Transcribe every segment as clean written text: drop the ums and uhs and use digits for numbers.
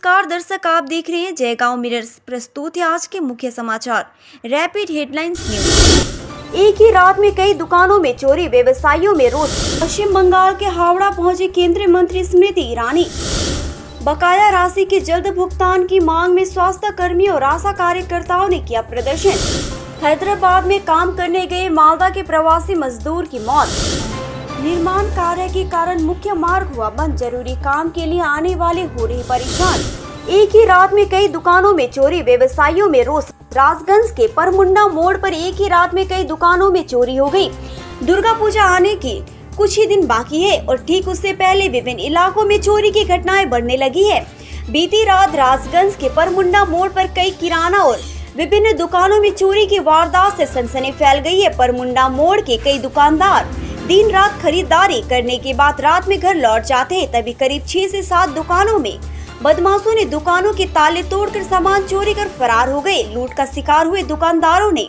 नमस्कार दर्शक, आप देख रहे हैं जयगांव मिरर्स। प्रस्तुत है आज के मुख्य समाचार। Rapid headlines news. एक ही रात में कई दुकानों में चोरी, व्यवसायियों में रोष। पश्चिम बंगाल के हावड़ा पहुंची केंद्रीय मंत्री स्मृति ईरानी। बकाया राशि के जल्द भुगतान की मांग में स्वास्थ्य कर्मियों और आशा कार्यकर्ताओं ने किया प्रदर्शन। हैदराबाद में काम करने गए मालदा के प्रवासी मजदूर की मौत। निर्माण कार्य के कारण मुख्य मार्ग हुआ बंद, जरूरी काम के लिए आने वाले हो रहे परेशान। एक ही रात में कई दुकानों में चोरी, व्यवसायियों में रोष। राजगंज के परमुंडा मोड़ पर एक ही रात में कई दुकानों में चोरी हो गई। दुर्गा पूजा आने के कुछ ही दिन बाकी है और ठीक उससे पहले विभिन्न इलाकों में चोरी की घटनाएं बढ़ने लगी है। बीती रात राजगंज के परमुंडा मोड़ पर कई किराना और विभिन्न दुकानों में चोरी की वारदात से सनसनी फैल गई है। परमुंडा मोड़ के कई दुकानदार दिन रात खरीदारी करने के बाद रात में घर लौट जाते हैं, तभी करीब 6 से 7 दुकानों में बदमाशों ने दुकानों के ताले तोड़कर सामान चोरी कर फरार हो गए। लूट का शिकार हुए दुकानदारों ने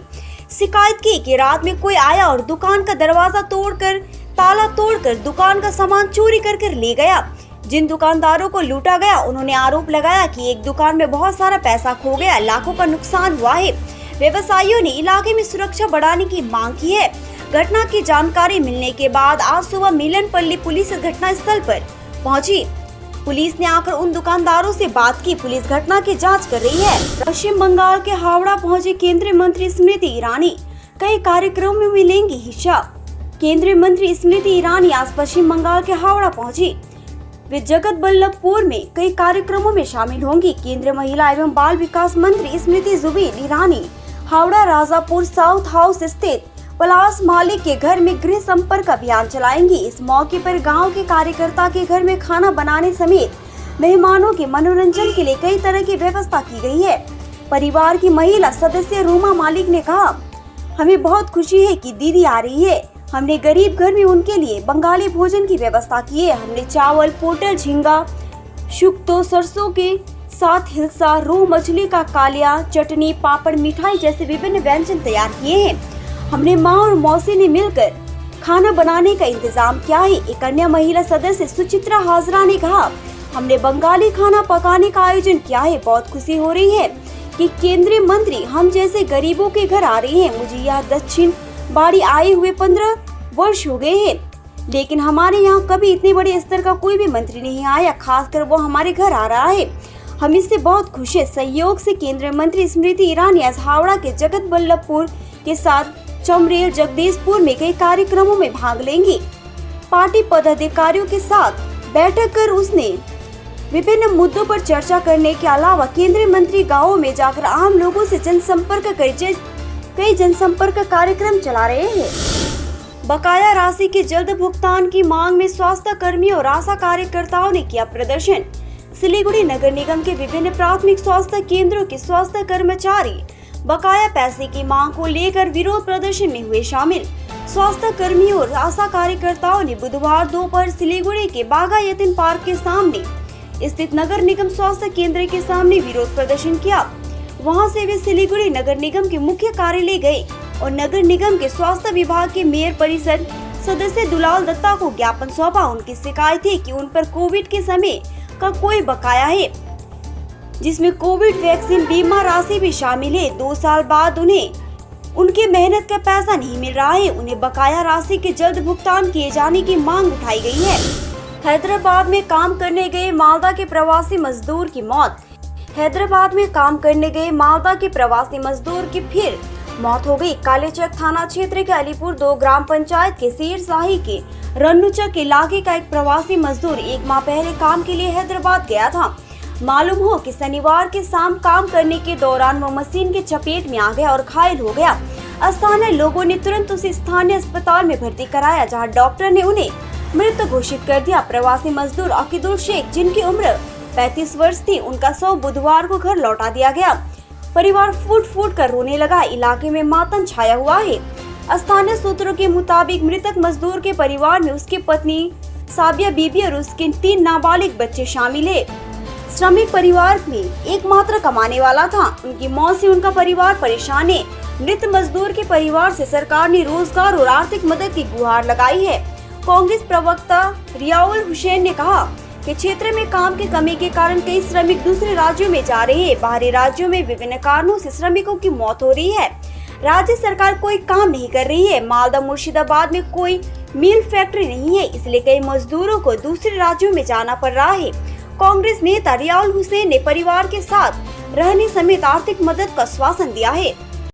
शिकायत की कि रात में कोई आया और दुकान का दरवाजा तोड़कर, ताला तोड़कर दुकान का सामान चोरी कर ले गया। जिन दुकानदारों को लूटा गया उन्होंने आरोप लगाया कि एक दुकान में बहुत सारा पैसा खो गया, लाखों का नुकसान हुआ है। व्यवसायियों ने इलाके में सुरक्षा बढ़ाने की मांग की है। घटना की जानकारी मिलने के बाद आज सुबह मिलनपल्ली पुलिस घटना स्थल पर पहुंची। पुलिस ने आकर उन दुकानदारों से बात की। पुलिस घटना की जांच कर रही है। पश्चिम बंगाल के हावड़ा पहुंचे केंद्रीय मंत्री स्मृति ईरानी कई कार्यक्रमों में लेंगी हिस्सा। केंद्रीय मंत्री स्मृति ईरानी आज पश्चिम बंगाल के हावड़ा पहुंची। वे जगतबल्लभपुर में कई कार्यक्रमों में शामिल होंगी। केंद्रीय महिला एवं बाल विकास मंत्री स्मृति जुबिन ईरानी हावड़ा राजापुर साउथ हाउस स्थित पलाश मालिक के घर में गृह संपर्क अभियान चलाएंगी। इस मौके पर गांव के कार्यकर्ता के घर में खाना बनाने समेत मेहमानों के मनोरंजन के लिए कई तरह की व्यवस्था की गई है। परिवार की महिला सदस्य रूमा मालिक ने कहा, हमें बहुत खुशी है कि दीदी आ रही है। हमने गरीब घर में उनके लिए बंगाली भोजन की व्यवस्था की है। हमने चावल, पोटल, झींगा, शुक्तो, सरसों के साथ हिलसा, रोहू मछली का कालिया, चटनी, पापड़, मिठाई जैसे विभिन्न व्यंजन तैयार किए हैं। हमने माँ और मौसी ने मिलकर खाना बनाने का इंतजाम किया है। एक अन्य महिला सदस्य सुचित्रा हाजरा ने कहा, हमने बंगाली खाना पकाने का आयोजन किया है। बहुत खुशी हो रही है कि केंद्रीय मंत्री हम जैसे गरीबों के घर आ रहे हैं। मुझे यह दक्षिण बाड़ी आए हुए 15 वर्ष हो गए हैं, लेकिन हमारे यहाँ कभी इतने बड़े स्तर का कोई भी मंत्री नहीं आया, खासकर वो हमारे घर आ रहा है। हम इससे बहुत खुश है। सहयोग से केंद्रीय मंत्री स्मृति ईरानी आज हावड़ा के जगतबल्लभपुर के साथ चमरेल, जगदीशपुर में कई कार्यक्रमों में भाग लेंगी। पार्टी पदाधिकारियों के साथ बैठक कर उसने विभिन्न मुद्दों पर चर्चा करने के अलावा केंद्रीय मंत्री गांवों में जाकर आम लोगों से जनसंपर्क कर कई जनसंपर्क कार्यक्रम चला रहे हैं। बकाया राशि के जल्द भुगतान की मांग में स्वास्थ्य कर्मियों और आशा कार्यकर्ताओं ने किया प्रदर्शन। सिलीगुड़ी नगर निगम के विभिन्न प्राथमिक स्वास्थ्य केंद्रों के स्वास्थ्य कर्मचारी बकाया पैसे की मांग को लेकर विरोध प्रदर्शन में हुए शामिल। स्वास्थ्य कर्मियों और आशा कार्यकर्ताओं ने बुधवार दोपहर सिलीगुड़ी के बाघा यतीन पार्क के सामने स्थित नगर निगम स्वास्थ्य केंद्र के सामने विरोध प्रदर्शन किया। वहां से वे सिलीगुड़ी नगर निगम के मुख्य कार्यालय गए और नगर निगम के स्वास्थ्य विभाग के मेयर परिषद सदस्य दुलाल दत्ता को ज्ञापन सौंपा। उनकी शिकायत है कि उन पर कोविड के समय का कोई बकाया है, जिसमें कोविड वैक्सीन बीमा राशि भी शामिल है। 2 साल बाद उन्हें उनके मेहनत का पैसा नहीं मिल रहा है। उन्हें बकाया राशि के जल्द भुगतान किए जाने की मांग उठाई गई है। हैदराबाद में काम करने गए मालदा के प्रवासी मजदूर की मौत। हैदराबाद में काम करने गए मालदा के प्रवासी मजदूर की फिर मौत हो गई। कालेचक थाना क्षेत्र के अलीपुर 2 ग्राम पंचायत के शेरशाही के रन्नुचक इलाके का एक प्रवासी मजदूर 1 माह पहले काम के लिए हैदराबाद गया था। मालूम हो कि शनिवार के शाम काम करने के दौरान वो मशीन के चपेट में आ गया और घायल हो गया। स्थानीय लोगों ने तुरंत उसे स्थानीय अस्पताल में भर्ती कराया, जहां डॉक्टर ने उन्हें मृत घोषित कर दिया। प्रवासी मजदूर अकीदुल शेख, जिनकी उम्र 35 वर्ष थी, उनका शव बुधवार को घर लौटा दिया गया। परिवार फूट फूट कर रोने लगा। इलाके में मातम छाया हुआ है। स्थानीय सूत्रों के मुताबिक मृतक मजदूर के परिवार में उसकी पत्नी साबिया बीबी और उसके 3 नाबालिग बच्चे शामिल है। श्रमिक परिवार में एकमात्र कमाने वाला था। उनकी मौत से उनका परिवार परेशान है। मृत मजदूर के परिवार से सरकार ने रोजगार और आर्थिक मदद की गुहार लगाई है। कांग्रेस प्रवक्ता रियाउल हुसैन ने कहा के क्षेत्र में काम की कमी के कारण कई श्रमिक दूसरे राज्यों में जा रहे हैं। बाहरी राज्यों में विभिन्न कारणों से श्रमिकों की मौत हो रही है। राज्य सरकार कोई काम नहीं कर रही है। मालदा मुर्शिदाबाद में कोई मिल फैक्ट्री नहीं है, इसलिए कई मजदूरों को दूसरे राज्यों में जाना पड़ रहा है। कांग्रेस नेता रियाल हुसैन ने परिवार के साथ रहने समेत आर्थिक मदद का आश्वासन दिया है।